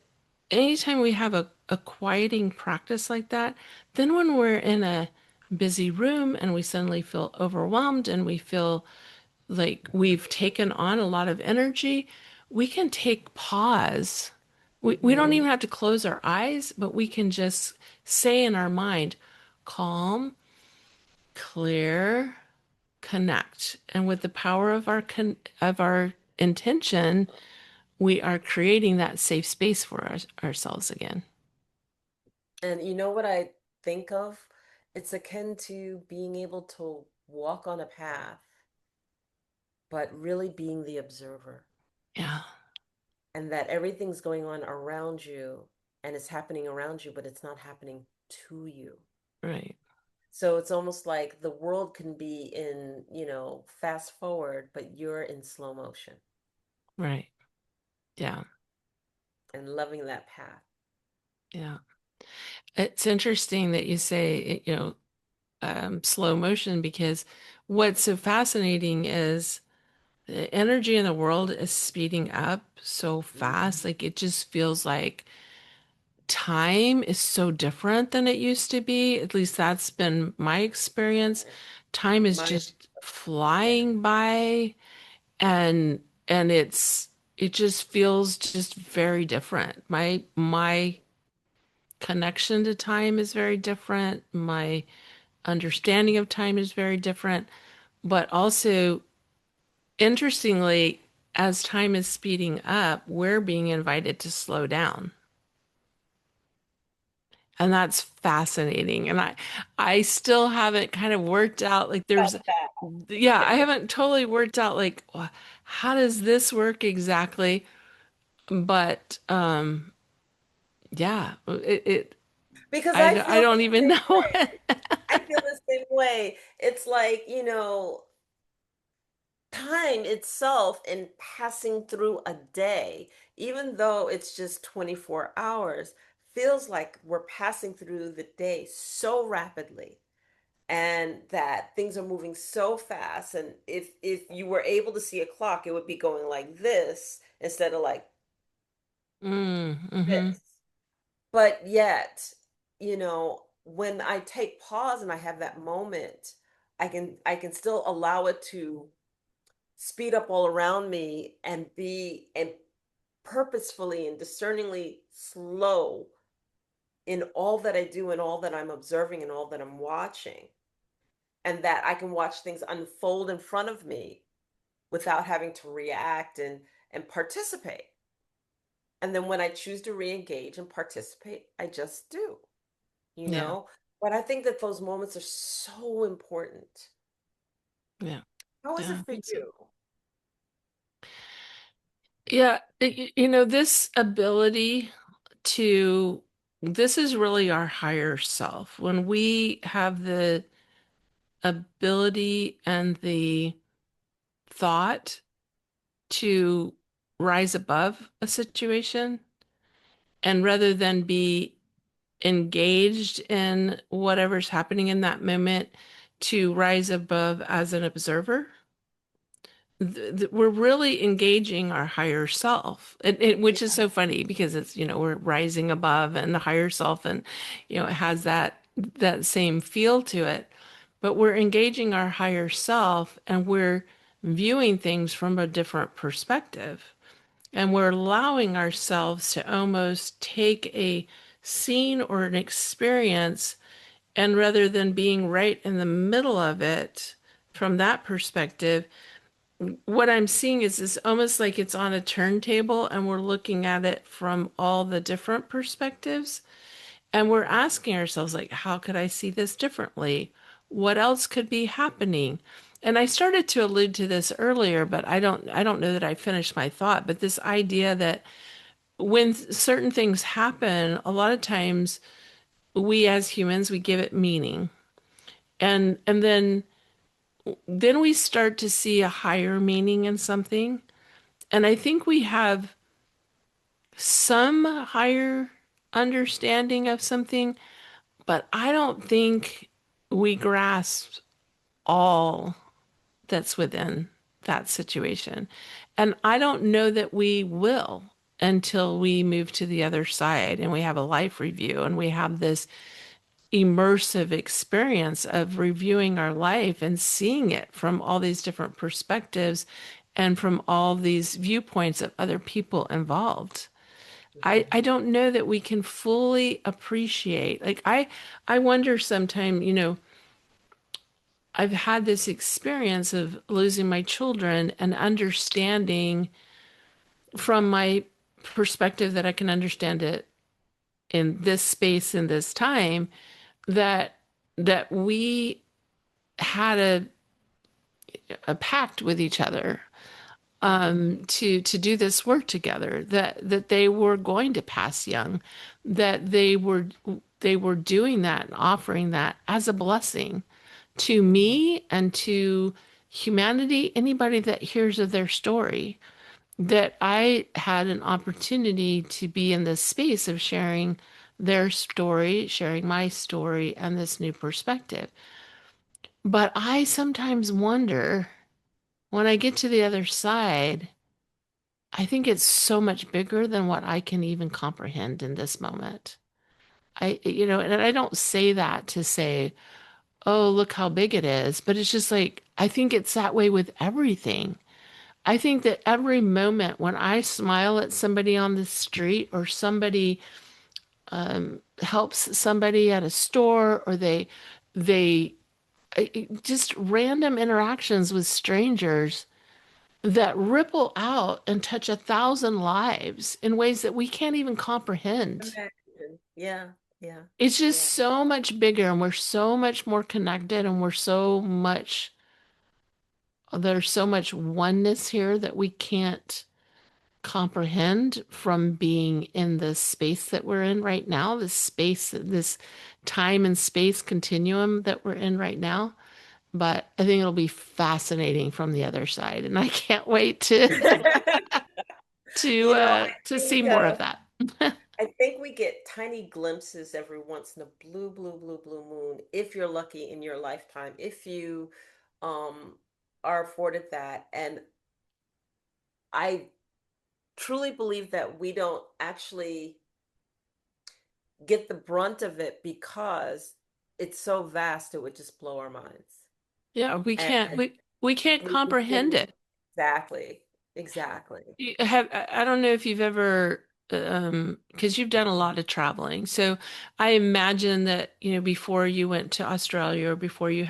anytime we have a quieting practice like that, then when we're in a busy room and we suddenly feel overwhelmed and we feel like we've taken on a lot of energy, we can take pause. We don't Hmm. even have to close our eyes, but we can just say in our mind, calm, clear, connect. And with the power of of our intention, we are creating that safe space for ourselves again. And you know what I think of? It's akin to being able to walk on a path, but really being the observer, Yeah, and that everything's going on around you and it's happening around you, but it's not happening to you. right, So it's almost like the world can be in, fast forward, but you're in slow motion right. Yeah, and loving that path. yeah. It's interesting that you say, slow motion because what's so fascinating is the energy in the world is speeding up so Mhm. fast. Like it just feels like time is so different than it used to be. At least that's been my experience. Time is Mine, just yeah. flying by and it just feels just very different. My connection to time is very different. My understanding of time is very different. But also, interestingly, as time is speeding up, we're being invited to slow down. And that's fascinating. And I still haven't kind of worked out like there's About that. yeah, I haven't totally worked out like how does this work exactly? But yeah, Because I I feel don't the even same know way. it. I feel the same way. It's like, time itself in passing through a day, even though it's just 24 hours, feels like we're passing through the day so rapidly and that things are moving so fast. And if you were able to see a clock, it would be going like this instead of like Mm-hmm. this. But yet, when I take pause and I have that moment, I can still allow it to speed up all around me and purposefully and discerningly slow in all that I do and all that I'm observing and all that I'm watching, and that I can watch things unfold in front of me without having to react and participate. And then when I choose to re-engage and participate, I just do, you Yeah, know? But I think that those moments are so important. yeah, How is yeah, it I for think so. you? Yeah, this ability to, this is really our higher self. When we have the ability and the thought to rise above a situation, and rather than be engaged in whatever's happening in that moment, to rise above as an observer, we're really engaging our higher self, which is Yeah. so funny because it's, we're rising above and the higher self, and, it has that same feel to it. But we're engaging our higher self and we're viewing things from a different perspective. And we're allowing ourselves to almost take a scene or an experience, and rather than being right in the middle of it from that perspective, what I'm seeing is this almost like it's on a turntable and we're looking at it from all the different perspectives. And we're asking ourselves, like, how could I see this differently? What else could be happening? And I started to allude to this earlier, but I don't know that I finished my thought. But this idea that when certain things happen, a lot of times we as humans, we give it meaning. And then we start to see a higher meaning in something. And I think we have some higher understanding of something, but I don't think we grasp all that's within that situation. And I don't know that we will until we move to the other side and we have a life review and we have this immersive experience of reviewing our life and seeing it from all these different perspectives and from all these viewpoints of other people involved. I Mhm. don't know that we can fully appreciate. I wonder sometime, I've had this experience of losing my children and understanding from my perspective that I can understand it in this space in this time that we had a pact with each other Mhm. to do this work together, that they were going to pass young, that they were doing that and offering that as a blessing to Mhm. me and to humanity, anybody that hears of their story, that I had an opportunity to be in this space of sharing their story, sharing my story, and this new perspective. But I sometimes wonder when I get to the other side, I think it's so much bigger than what I can even comprehend in this moment. And I don't say that to say, oh, look how big it is, but it's just like, I think it's that way with everything. I think that every moment when I smile at somebody on the street or somebody helps somebody at a store or they just random interactions with strangers that ripple out and touch 1,000 lives in ways that we can't even comprehend. Imagine. Yeah, yeah, It's just yeah. so much bigger and we're so much more connected and there's so much oneness here that we can't comprehend from being in the space that we're in right now, this time and space continuum that we're in right now. But I think it'll be fascinating from the other side, and I can't wait to I to see think more of that. I think we get tiny glimpses every once in a blue, blue, blue, blue moon, if you're lucky in your lifetime, if you um are afforded that. And I truly believe that we don't actually get the brunt of it because it's so vast it would just blow our minds. Yeah, And we can't we comprehend can it. exactly, exactly. I don't know if you've ever because you've done a lot of traveling. So I imagine that, before you went to Australia or before you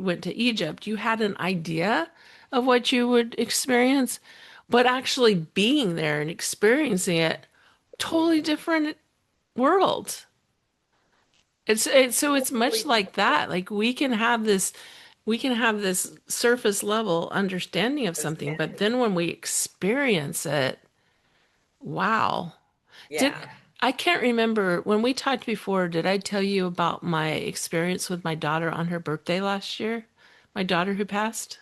went to Egypt, you had an idea of what you would experience, but actually being there and experiencing it, totally Mhm. different world. It's much Totally like different. that. Like we can have this surface level understanding of something, but Understanding. then when we experience it, wow. Did Yeah. I can't remember when we talked before, did I tell you about my experience with my daughter on her birthday last year? My daughter who passed?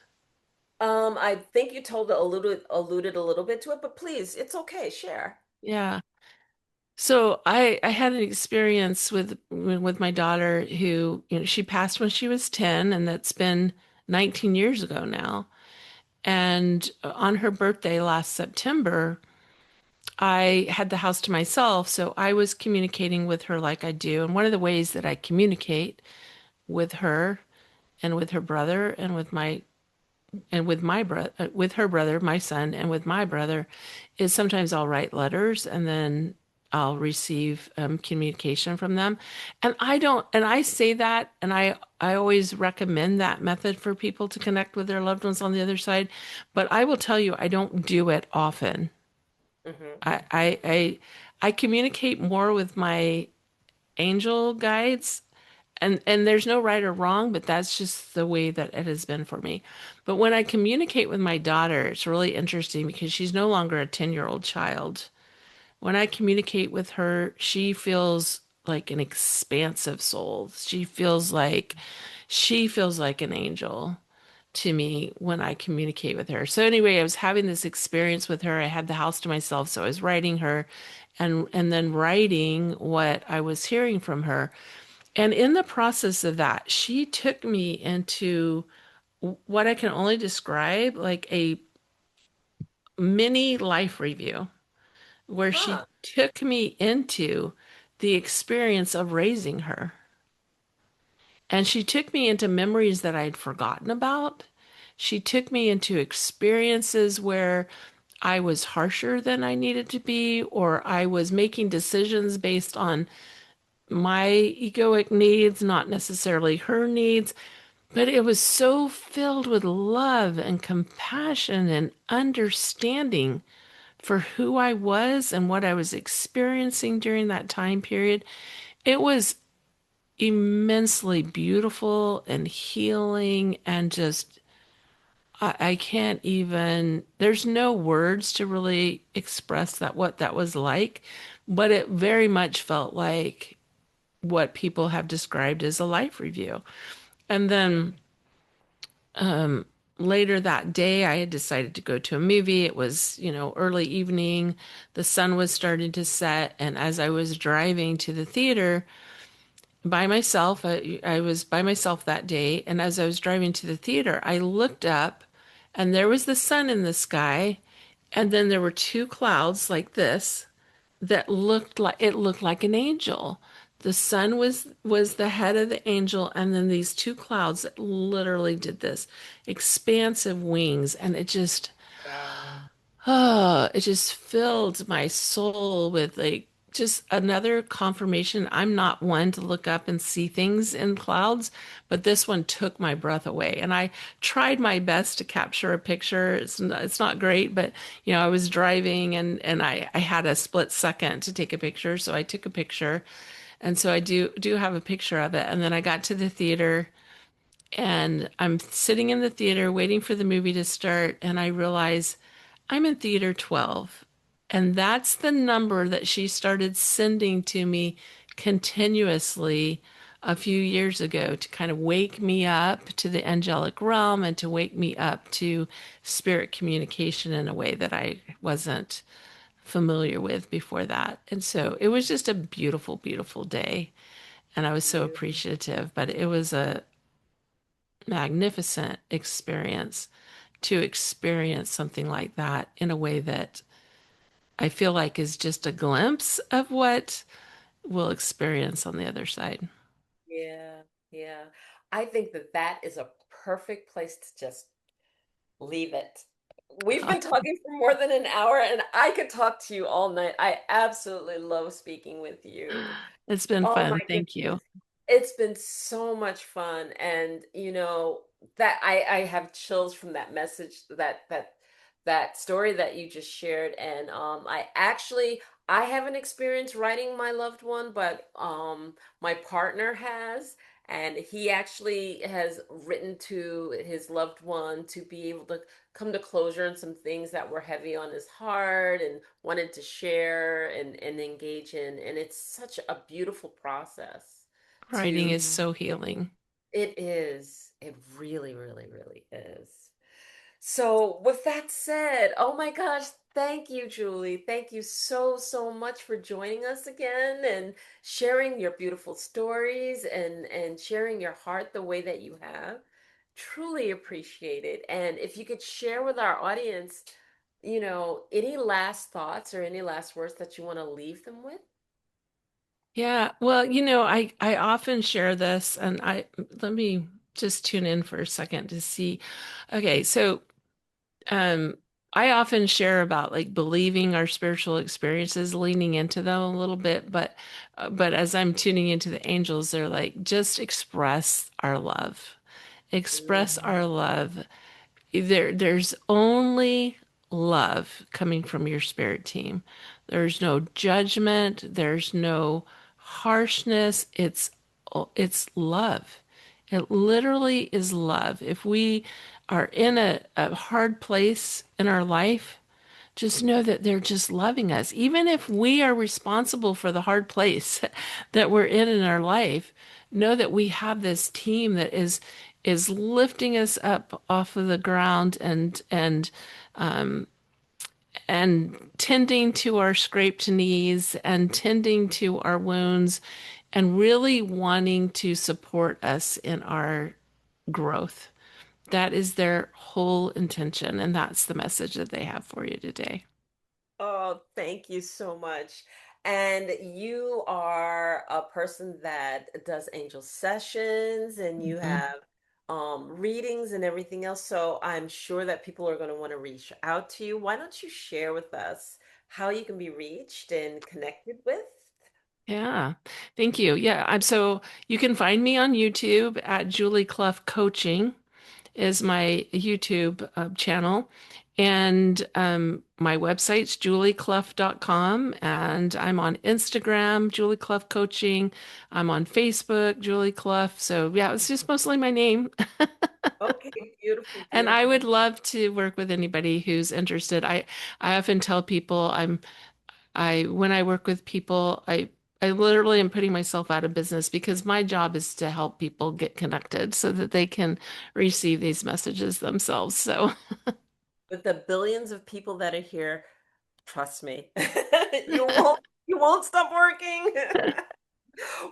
I think you told alluded a little bit to it, but please, it's okay, share. Yeah. So I had an experience with my daughter who, she passed when she was 10, and that's been 19 years ago now. And on her birthday last September, I had the house to myself, so I was communicating with her like I do. And one of the ways that I communicate with her and with her brother and with my brother, with her brother, my son, and with my brother, is sometimes I'll write letters and then I'll receive communication from them. And I say that, and I always recommend that method for people to connect with their loved ones on the other side. But I will tell you, I don't do it often. Hmm. I, I, I, I communicate more with my angel guides, and there's no right or wrong, but that's just the way that it has been for me. But when I communicate with my daughter, it's really interesting because she's no longer a 10-year-old child. When I communicate with her, she feels like an expansive soul. She feels like an angel to me when I communicate with her. So anyway, I was having this experience with her. I had the house to myself, so I was writing her and then writing what I was hearing from her. And in the process of that, she took me into what I can only describe like a mini life review, where she Huh. took me into the experience of raising her. And she took me into memories that I'd forgotten about. She took me into experiences where I was harsher than I needed to be, or I was making decisions based on my egoic needs, not necessarily her needs. But it was so filled with love and compassion and understanding for who I was and what I was experiencing during that time period. It was immensely beautiful and healing and just I can't even there's no words to really express that what that was like, but it very much felt like what people have described as a life review. And then later that day I had decided to go to a movie. It was, early evening. The sun was starting to set, and as I was driving to the theater, by myself. I was by myself that day, and as I was driving to the theater, I looked up, and there was the sun in the sky, and then there were two clouds like this that looked like an angel. The sun was the head of the angel, and then these two clouds that literally did this expansive wings, and Wow. it just filled my soul with like just another confirmation. I'm not one to look up and see things in clouds, but this one took my breath away. And I tried my best to capture a picture. It's not great, but I was driving and I had a split second to take a picture, so I took a picture. And so I do have a picture of it. And then I got to the theater and I'm sitting in the theater waiting for the movie to start, and I realize I'm in theater 12. And that's the number that she started sending to me continuously a few years ago to kind of wake me up to the angelic realm and to wake me up to spirit communication in a way that I wasn't familiar with before that. And so it was just a beautiful, beautiful day. And I was so Beautiful. appreciative, but it was a magnificent experience to experience something like that in a way that I feel like is just a glimpse of what we'll experience on the other side. Yeah, yeah. I think that that is a perfect place to just leave it. We've been Awesome. talking for more than an hour, and I could talk to you all night. I absolutely love speaking with you. It's been Oh my fun. Thank goodness. you. It's been so much fun. And that I have chills from that message, that story that you just shared. And I haven't experienced writing my loved one, but my partner has. And he actually has written to his loved one to be able to come to closure on some things that were heavy on his heart and wanted to share and engage in. And it's such a beautiful process Writing to, is so healing. it is. It really, really, really is. So, with that said, oh my gosh, thank you, Julie. Thank you so, so much for joining us again and sharing your beautiful stories and sharing your heart the way that you have. Truly appreciate it. And if you could share with our audience, any last thoughts or any last words that you want to leave them with? Yeah, well, I often share this, and I let me just tune in for a second to see. Okay, so um I often share about like believing our spiritual experiences, leaning into them a little bit, but as I'm tuning into the angels, they're like just express our love. Express Mhm. our love. There's only love coming from your spirit team. There's no judgment, there's no harshness. It's love. It literally is love. If we are in a hard place in our life, just know that they're just loving us. Even if we are responsible for the hard place that we're in our life, know that we have this team that is lifting us up off of the ground and tending to our scraped knees and tending to our wounds and really wanting to support us in our growth. That is their whole intention, and that's the message that they have for you today. Oh, thank you so much. And you are a person that does angel sessions and you Mhm. have readings and everything else. So I'm sure that people are going to want to reach out to you. Why don't you share with us how you can be reached and connected with? Yeah, thank you. Yeah, I'm so you can find me on YouTube at Julie Cluff Coaching is my YouTube channel. And my website's juliecluff.com. And I'm on Instagram, Julie Cluff Coaching. I'm on Facebook, Julie Cluff. So yeah, it's just mostly my name. Okay, beautiful, And I would beautiful. love to work with anybody who's interested. I often tell people when I work with people, I literally am putting myself out of business because my job is to help people get connected so that they can receive these messages themselves. So With the billions of people that are here, trust me, you won't stop working.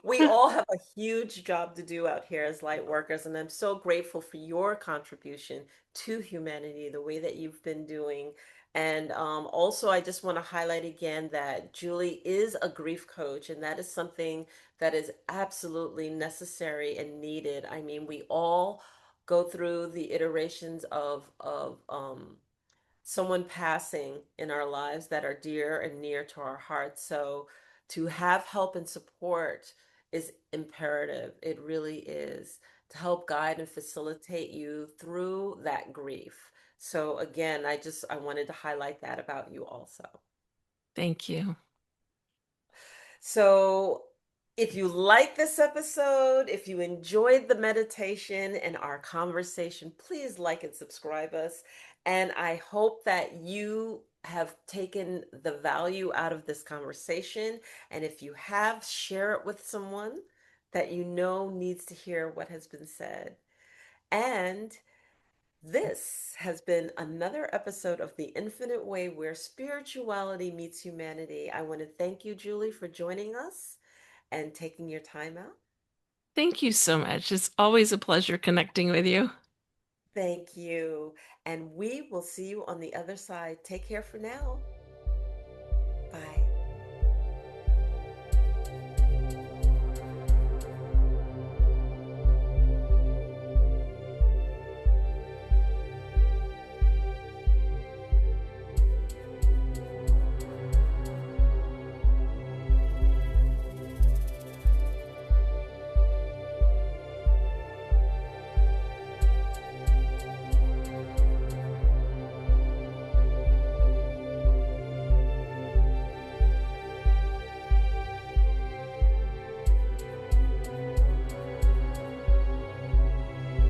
We all have a huge job to do out here as light workers, and I'm so grateful for your contribution to humanity, the way that you've been doing. And also, I just want to highlight again that Julie is a grief coach, and that is something that is absolutely necessary and needed. I mean, we all go through the iterations of someone passing in our lives that are dear and near to our hearts. So to have help and support is imperative. It really is to help guide and facilitate you through that grief. So again, I wanted to highlight that about you also. thank you. So, if you like this episode, if you enjoyed the meditation and our conversation, please like and subscribe us. And I hope that you have taken the value out of this conversation. And if you have, share it with someone that you know needs to hear what has been said. And this has been another episode of The Infinite Way where spirituality meets humanity. I want to thank you, Julie, for joining us and taking your time out. Thank you so much. It's always a pleasure connecting with you. Thank you. And we will see you on the other side. Take care for now.